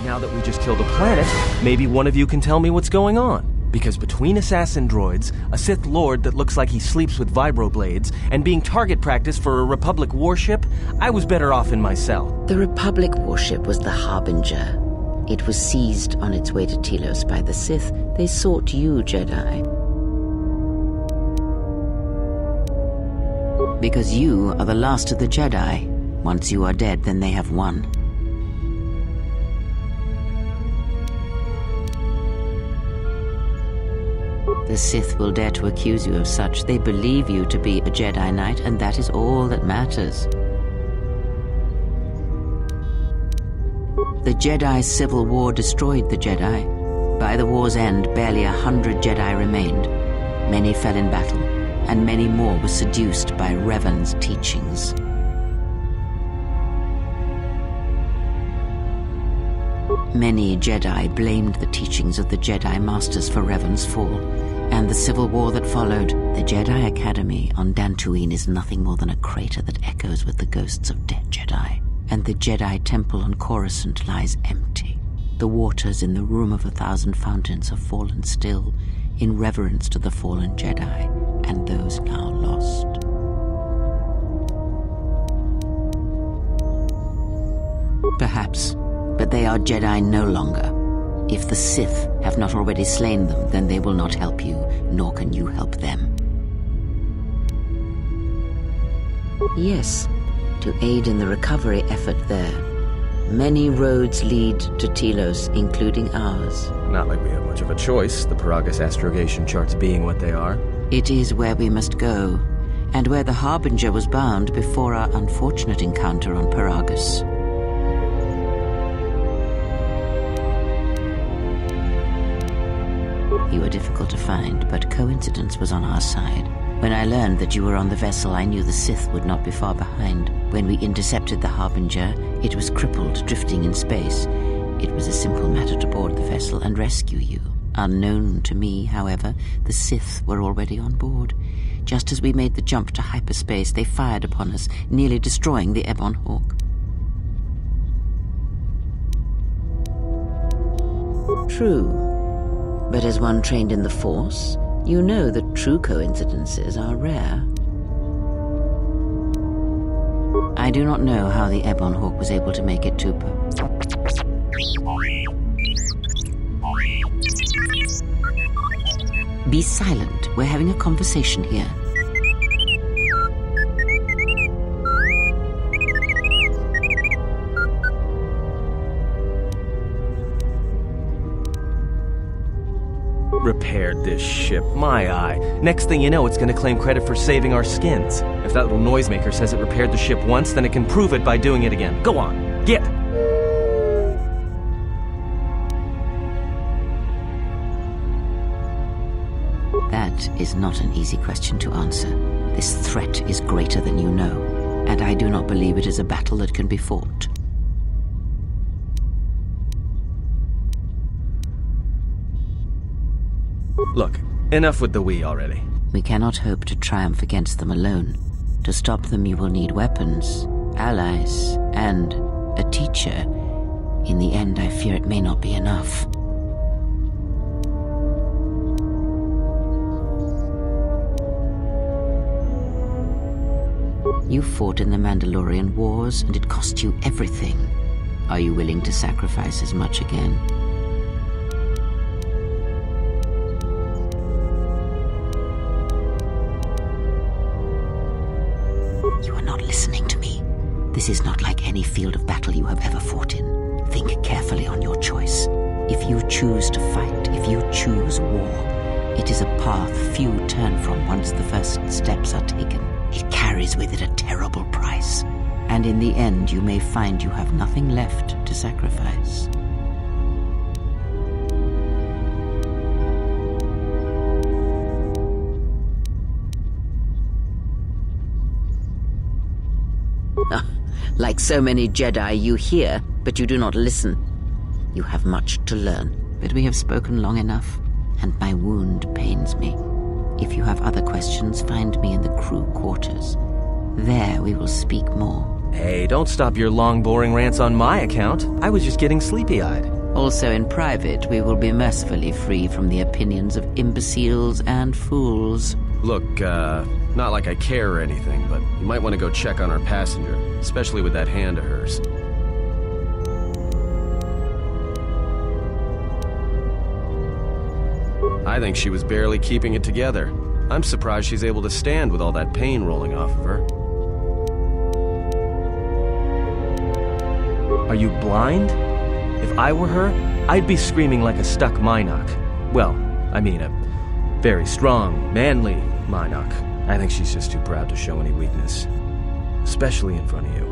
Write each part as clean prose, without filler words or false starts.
Now that we just killed a planet, maybe one of you can tell me what's going on. Because between assassin droids, a Sith Lord that looks like he sleeps with vibroblades, and being target practice for a Republic warship, I was better off in my cell. The Republic warship was the Harbinger. It was seized on its way to Telos by the Sith. They sought you, Jedi. Because you are the last of the Jedi. Once you are dead, then they have won. The Sith will dare to accuse you of such. They believe you to be a Jedi Knight, and that is all that matters. The Jedi Civil War destroyed the Jedi. By the war's end, barely 100 Jedi remained. Many fell in battle, and many more were seduced by Revan's teachings. Many Jedi blamed the teachings of the Jedi Masters for Revan's fall, and the civil war that followed. The Jedi Academy on Dantooine is nothing more than a crater that echoes with the ghosts of dead Jedi. And the Jedi Temple on Coruscant lies empty. The waters in the Room of 1,000 Fountains have fallen still in reverence to the fallen Jedi and those now lost. Perhaps, but they are Jedi no longer. If the Sith have not already slain them, then they will not help you, nor can you help them. Yes, to aid in the recovery effort there. Many roads lead to Telos, including ours. Not like we have much of a choice, the Peragus astrogation charts being what they are. It is where we must go, and where the Harbinger was bound before our unfortunate encounter on Peragus. You were difficult to find, but coincidence was on our side. When I learned that you were on the vessel, I knew the Sith would not be far behind. When we intercepted the Harbinger, it was crippled, drifting in space. It was a simple matter to board the vessel and rescue you. Unknown to me, however, the Sith were already on board. Just as we made the jump to hyperspace, they fired upon us, nearly destroying the Ebon Hawk. True. But as one trained in the Force, you know that true coincidences are rare. I do not know how the Ebon Hawk was able to make it to Be silent. We're having a conversation here. Repaired this ship, my eye. Next thing you know, it's gonna claim credit for saving our skins. If that little noisemaker says it repaired the ship once, then it can prove it by doing it again. Go on, get! That is not an easy question to answer. This threat is greater than you know, and I do not believe it is a battle that can be fought. Look, enough with the we already. We cannot hope to triumph against them alone. To stop them, you will need weapons, allies, and a teacher. In the end, I fear it may not be enough. You fought in the Mandalorian Wars, and it cost you everything. Are you willing to sacrifice as much again? You are not listening to me. This is not like any field of battle you have ever fought in. Think carefully on your choice. If you choose to fight, if you choose war, it is a path few turn from once the first steps are taken. It carries with it a terrible price, and in the end you may find you have nothing left to sacrifice. Like so many Jedi, you hear, but you do not listen. You have much to learn, but we have spoken long enough, and my wound pains me. If you have other questions, find me in the crew quarters. There we will speak more. Hey, don't stop your long, boring rants on my account. I was just getting sleepy-eyed. Also in private, we will be mercifully free from the opinions of imbeciles and fools. Look, not like I care or anything, but you might want to go check on our passenger, especially with that hand of hers. I think she was barely keeping it together. I'm surprised she's able to stand with all that pain rolling off of her. Are you blind? If I were her, I'd be screaming like a stuck Minok. Well, I mean a very strong, manly Minok. I think she's just too proud to show any weakness. Especially in front of you.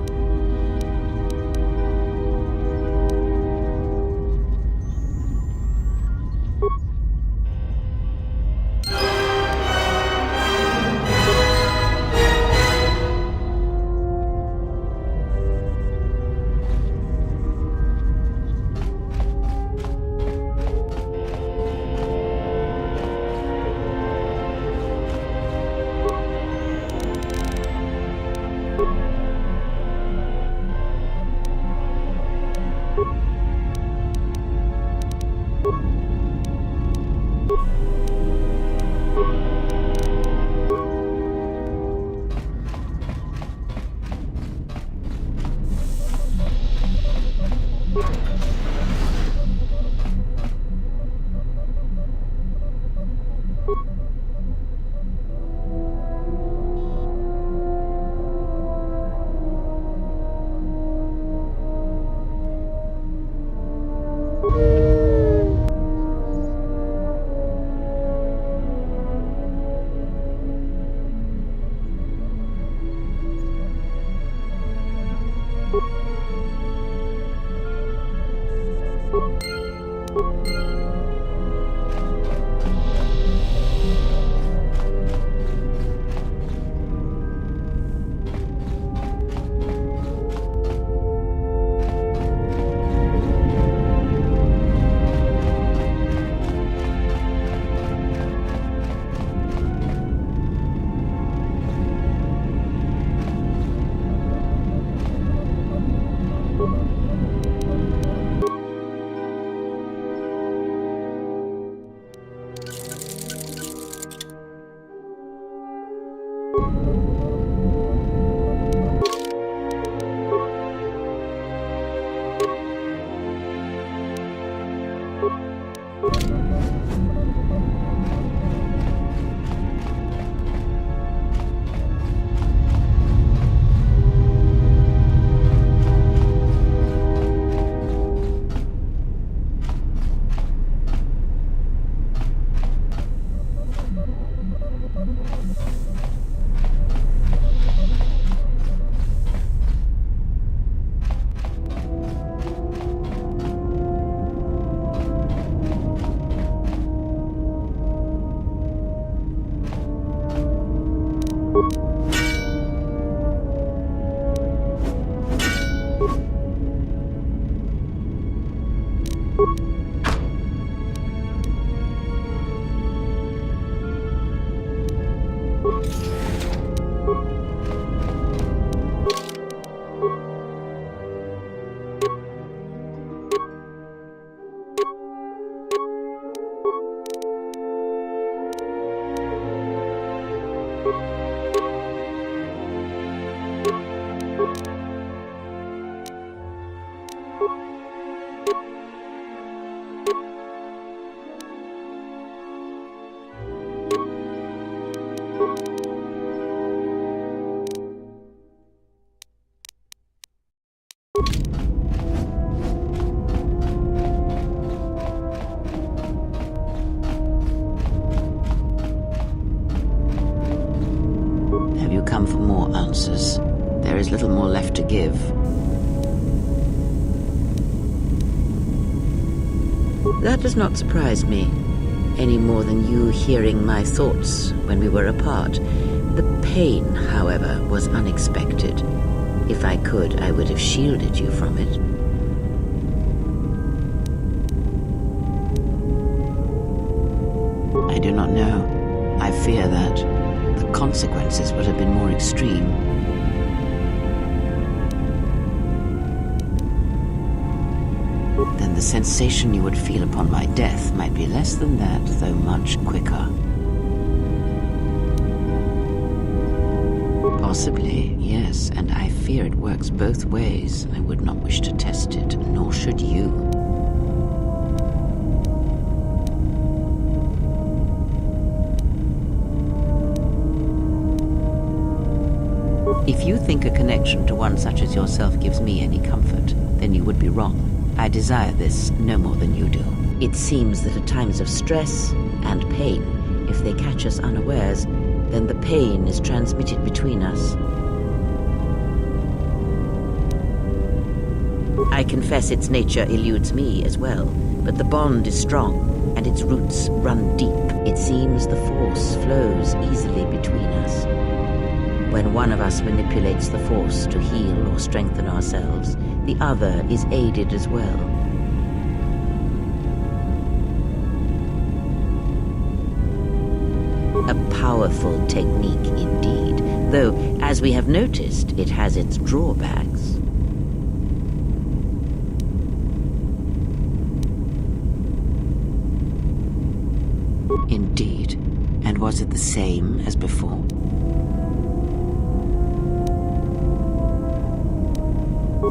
Come for more answers. There is little more left to give. That does not surprise me, any more than you hearing my thoughts when we were apart. The pain, however, was unexpected. If I could, I would have shielded you from it. I do not know. I fear that the consequences would have been more extreme. then the sensation you would feel upon my death might be less than that, though much quicker. Possibly, yes, and I fear it works both ways. I would not wish to test it, nor should you. If you think a connection to one such as yourself gives me any comfort, then you would be wrong. I desire this no more than you do. It seems that at times of stress and pain, if they catch us unawares, then the pain is transmitted between us. I confess its nature eludes me as well, but the bond is strong, and its roots run deep. It seems the Force flows easily between us. When one of us manipulates the Force to heal or strengthen ourselves, the other is aided as well. A powerful technique indeed, though, as we have noticed, it has its drawbacks. Indeed. And was it the same as before?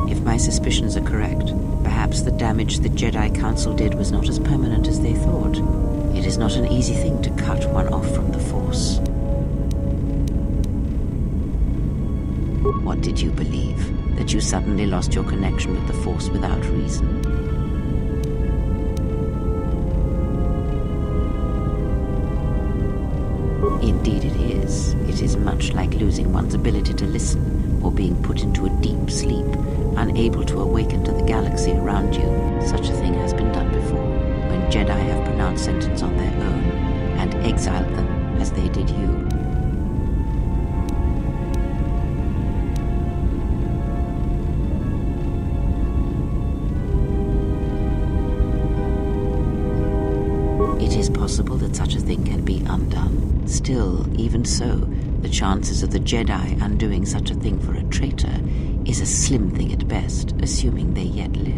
If my suspicions are correct, perhaps the damage the Jedi Council did was not as permanent as they thought. It is not an easy thing to cut one off from the Force. What did you believe? That you suddenly lost your connection with the Force without reason? Indeed it is. It is much like losing one's ability to listen, or being put into a deep sleep, unable to awaken to the galaxy around you. Such a thing has been done before, when Jedi have pronounced sentence on their own, and exiled them as they did you. It is possible that such a thing can be undone. Still, even so, the chances of the Jedi undoing such a thing for a traitor is a slim thing at best, assuming they yet live.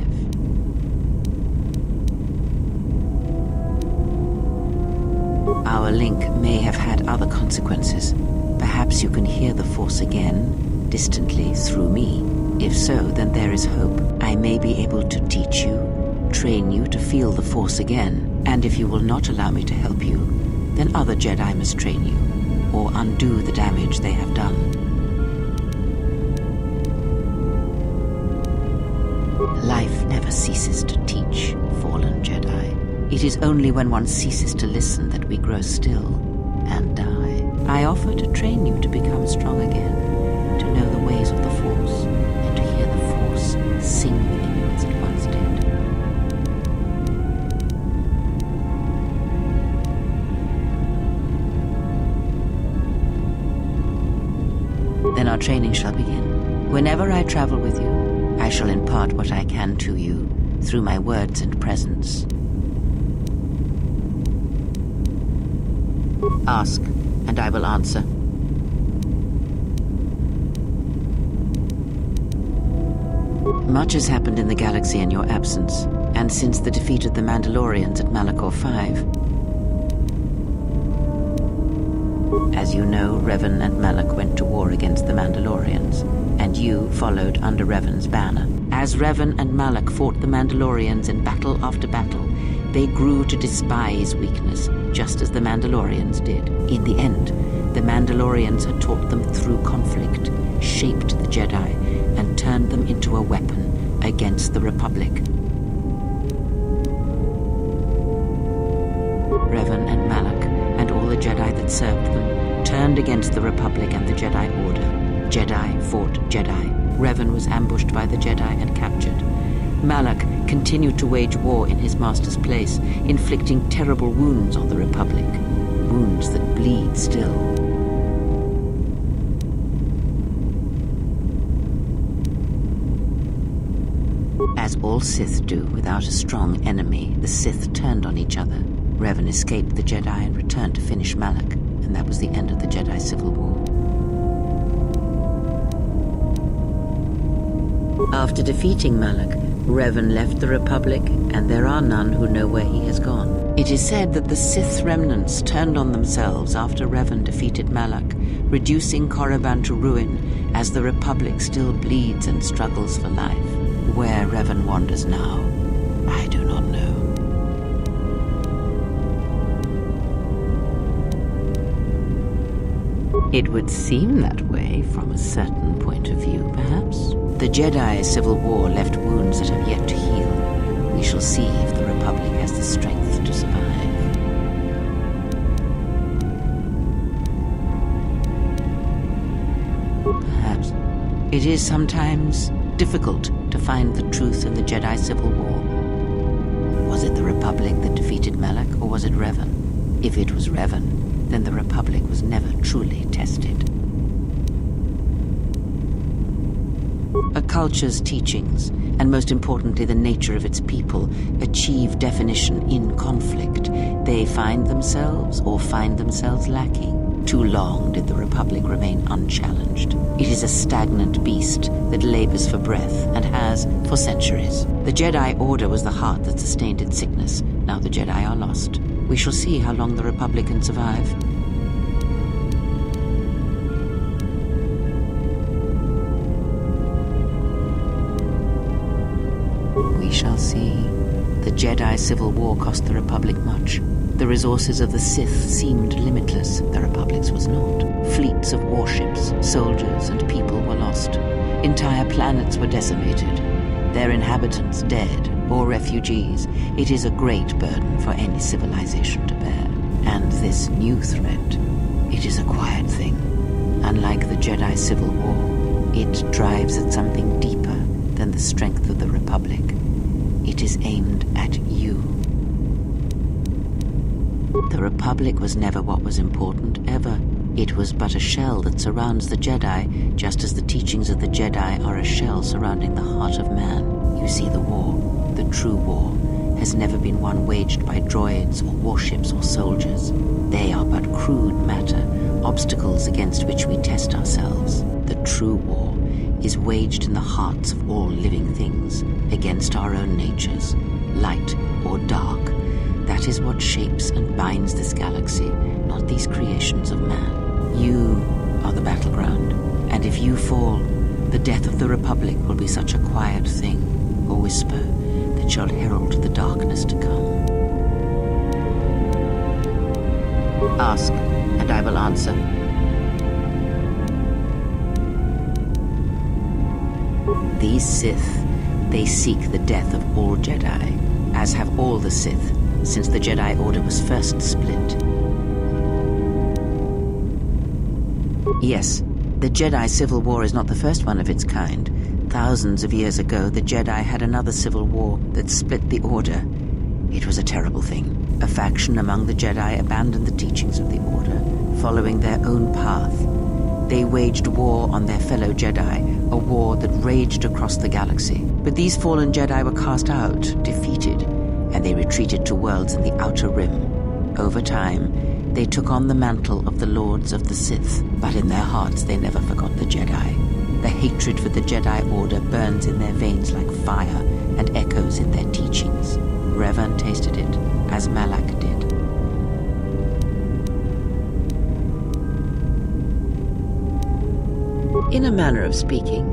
Our link may have had other consequences. Perhaps you can hear the Force again, distantly, through me. If so, then there is hope. I may be able to teach you, train you to feel the Force again. And if you will not allow me to help you, then other Jedi must train you, or undo the damage they have done. Life never ceases to teach, fallen Jedi. It is only when one ceases to listen that we grow still and die. I offer to train you to become strong again, to know the ways of the Force, and to hear the Force sing within you as it once did. Then our training shall begin. Whenever I travel with you, I shall impart what I can to you through my words and presence. Ask, and I will answer. Much has happened in the galaxy in your absence, and since the defeat of the Mandalorians at Malachor 5. As you know, Revan and Malak went to war against the Mandalorians, and you followed under Revan's banner. As Revan and Malak fought the Mandalorians in battle after battle, they grew to despise weakness, just as the Mandalorians did. In the end, the Mandalorians had taught them through conflict, shaped the Jedi, and turned them into a weapon against the Republic. Revan and Malak, and all the Jedi that served them, turned against the Republic and the Jedi Order. Jedi fought Jedi. Revan was ambushed by the Jedi and captured. Malak continued to wage war in his master's place, inflicting terrible wounds on the Republic. Wounds that bleed still. As all Sith do, without a strong enemy, the Sith turned on each other. Revan escaped the Jedi and returned to finish Malak, and that was the end of the Jedi Civil War. After defeating Malak, Revan left the Republic, and there are none who know where he has gone. It is said that the Sith remnants turned on themselves after Revan defeated Malak, reducing Korriban to ruin as the Republic still bleeds and struggles for life. Where Revan wanders now, I do not know. It would seem that way from a certain point of view, perhaps. The Jedi Civil War left wounds that have yet to heal. We shall see if the Republic has the strength to survive. Perhaps it is sometimes difficult to find the truth in the Jedi Civil War. Was it the Republic that defeated Malak, or was it Revan? If it was Revan, then the Republic was never truly tested. A culture's teachings, and most importantly the nature of its people, achieve definition in conflict. They find themselves or find themselves lacking. Too long did the Republic remain unchallenged. It is a stagnant beast that labors for breath and has for centuries. The Jedi Order was the heart that sustained its sickness. Now the Jedi are lost. We shall see how long the Republic can survive. We shall see. The Jedi Civil War cost the Republic much. The resources of the Sith seemed limitless. The Republic's was not. Fleets of warships, soldiers, and people were lost. Entire planets were decimated. Their inhabitants dead or refugees. It is a great burden for any civilization to bear. And this new threat, it is a quiet thing. Unlike the Jedi Civil War, it drives at something deeper than the strength of the Republic. It is aimed at you. The Republic was never what was important, ever. It was but a shell that surrounds the Jedi, just as the teachings of the Jedi are a shell surrounding the heart of man. You see, the war, the true war, has never been one waged by droids or warships or soldiers. They are but crude matter, obstacles against which we test ourselves. The true war is waged in the hearts of all living things, against our own natures, light or dark. That is what shapes and binds this galaxy, not these creations of man. You are the battleground, and if you fall, the death of the Republic will be such a quiet thing, a whisper, that shall herald the darkness to come. Ask, and I will answer. These Sith, they seek the death of all Jedi, as have all the Sith, since the Jedi Order was first split. Yes, the Jedi Civil War is not the first one of its kind. Thousands of years ago, the Jedi had another civil war that split the Order. It was a terrible thing. A faction among the Jedi abandoned the teachings of the Order, following their own path. They waged war on their fellow Jedi, a war that raged across the galaxy. But these fallen Jedi were cast out, defeated, and they retreated to worlds in the Outer Rim. Over time, they took on the mantle of the Lords of the Sith, but in their hearts they never forgot the Jedi. The hatred for the Jedi Order burns in their veins like fire and echoes in their teachings. Revan tasted it, as Malak did. In a manner of speaking,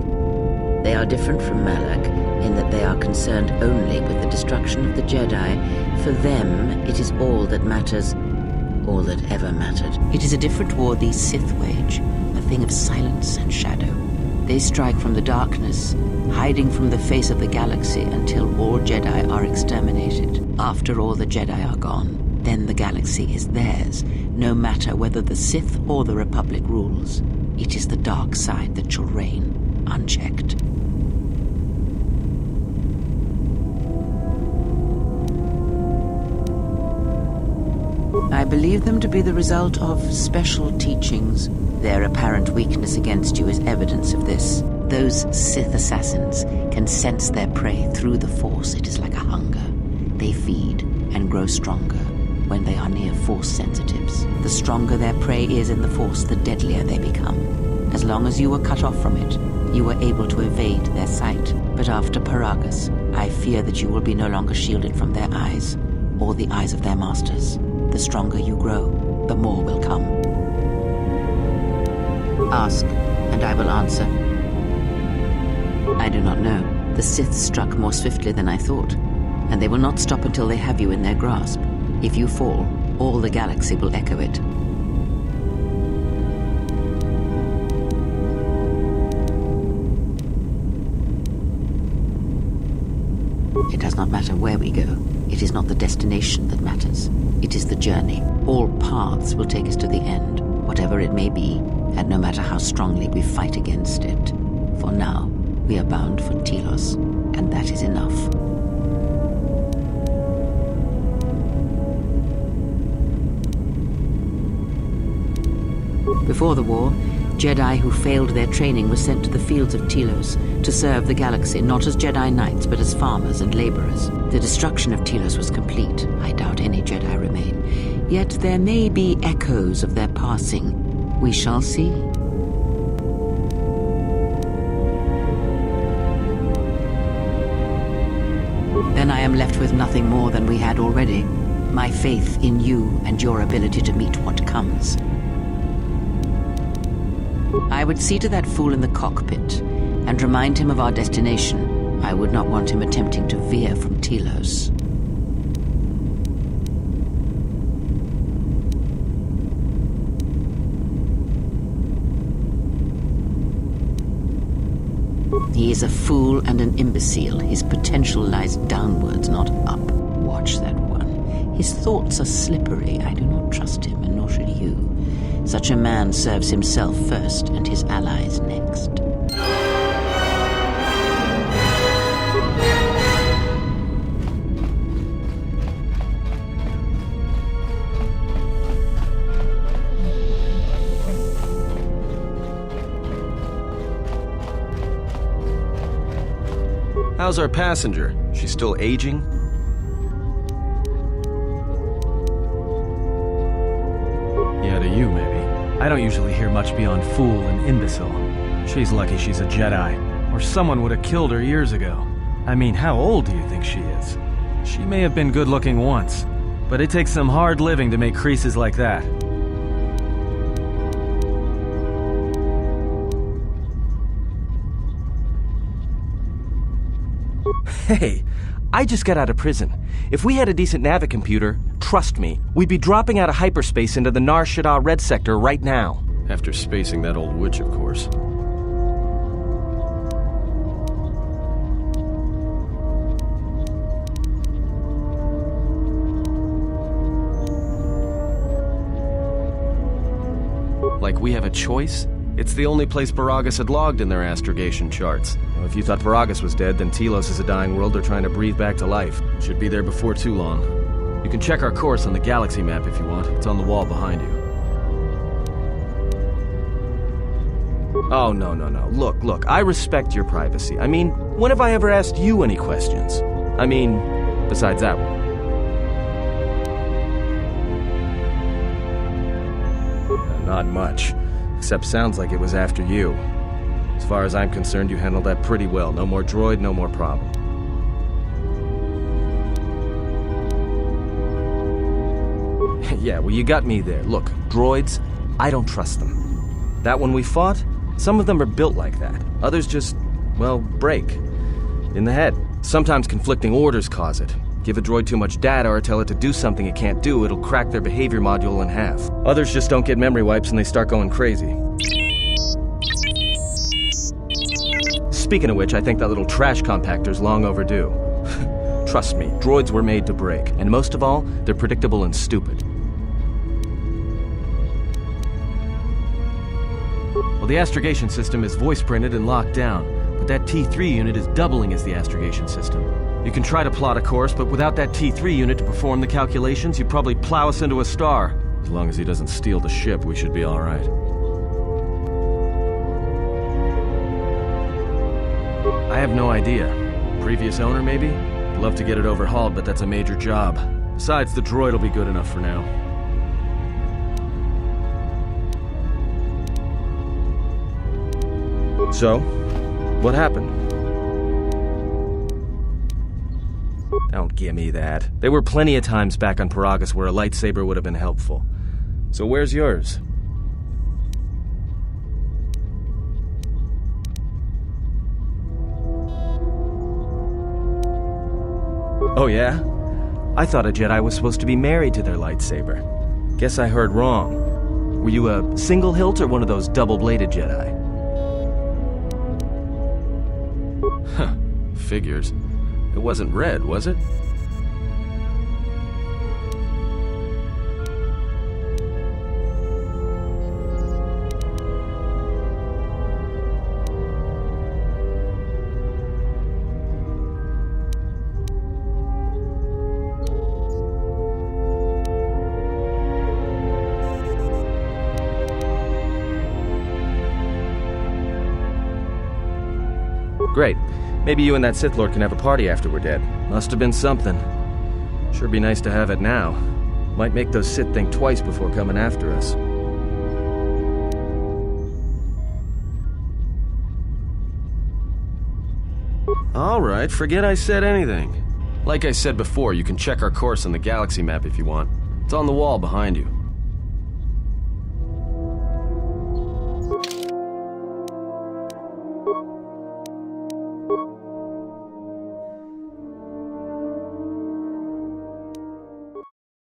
they are different from Malak in that they are concerned only with the destruction of the Jedi. For them, it is all that matters, all that ever mattered. It is a different war these Sith wage, a thing of silence and shadow. They strike from the darkness, hiding from the face of the galaxy until all Jedi are exterminated. After all the Jedi are gone, then the galaxy is theirs, no matter whether the Sith or the Republic rules. It is the dark side that shall reign, unchecked. I believe them to be the result of special teachings. Their apparent weakness against you is evidence of this. Those Sith assassins can sense their prey through the Force. It is like a hunger. They feed and grow stronger when they are near Force sensitives. The stronger their prey is in the Force, the deadlier they become. As long as you were cut off from it, you were able to evade their sight. But after Paragus, I fear that you will be no longer shielded from their eyes, or the eyes of their masters. The stronger you grow, the more will come. Ask, and I will answer. I do not know. The Sith struck more swiftly than I thought, and they will not stop until they have you in their grasp. If you fall, all the galaxy will echo it. It does not matter where we go. It is not the destination that matters. It is the journey. All paths will take us to the end, whatever it may be, and no matter how strongly we fight against it. For now, we are bound for Telos, and that is enough. Before the war, Jedi who failed their training were sent to the fields of Telos to serve the galaxy, not as Jedi Knights, but as farmers and laborers. The destruction of Telos was complete. I doubt any Jedi remain. Yet there may be echoes of their passing. We shall see. Then I am left with nothing more than we had already. My faith in you and your ability to meet what comes. I would see to that fool in the cockpit and remind him of our destination. I would not want him attempting to veer from Telos. He is a fool and an imbecile. His potential lies downwards, not up. Watch that one. His thoughts are slippery. I do not trust him, and nor should you. Such a man serves himself first and his allies next. How's our passenger? She's still aging? Yeah, to you, maybe. I don't usually hear much beyond fool and imbecile. She's lucky she's a Jedi, or someone would have killed her years ago. I mean, how old do you think she is? She may have been good-looking once, but it takes some hard living to make creases like that. Hey, I just got out of prison. If we had a decent navicomputer, trust me, we'd be dropping out of hyperspace into the Nar Shaddaa Red Sector right now. After spacing that old witch, of course. Like we have a choice? It's the only place Baragas had logged in their astrogation charts. If you thought Baragas was dead, then Telos is a dying world they're trying to breathe back to life. Should be there before too long. You can check our course on the galaxy map if you want. It's on the wall behind you. Oh, no. Look, I respect your privacy. I mean, when have I ever asked you any questions? I mean, besides that one. Not much. Except sounds like it was after you. As far as I'm concerned, you handled that pretty well. No more droid, no more problem. Yeah, well, you got me there. Look, droids, I don't trust them. That one we fought, some of them are built like that. Others just, well, break. In the head. Sometimes conflicting orders cause it. Give a droid too much data or tell it to do something it can't do, it'll crack their behavior module in half. Others just don't get memory wipes and they start going crazy. Speaking of which, I think that little trash compactor's long overdue. Trust me, droids were made to break. And most of all, they're predictable and stupid. Well, the astrogation system is voice-printed and locked down, but that T3 unit is doubling as the astrogation system. You can try to plot a course, but without that T3 unit to perform the calculations, you'd probably plow us into a star. As long as he doesn't steal the ship, we should be all right. I have no idea. Previous owner, maybe? I'd love to get it overhauled, but that's a major job. Besides, the droid will be good enough for now. So, what happened? Don't give me that. There were plenty of times back on Paragus where a lightsaber would have been helpful. So where's yours? Oh yeah? I thought a Jedi was supposed to be married to their lightsaber. Guess I heard wrong. Were you a single hilt or one of those double-bladed Jedi? Huh. Figures. It wasn't red, was it? Great. Maybe you and that Sith Lord can have a party after we're dead. Must have been something. Sure be nice to have it now. Might make those Sith think twice before coming after us. Alright, forget I said anything. Like I said before, you can check our course on the galaxy map if you want. It's on the wall behind you.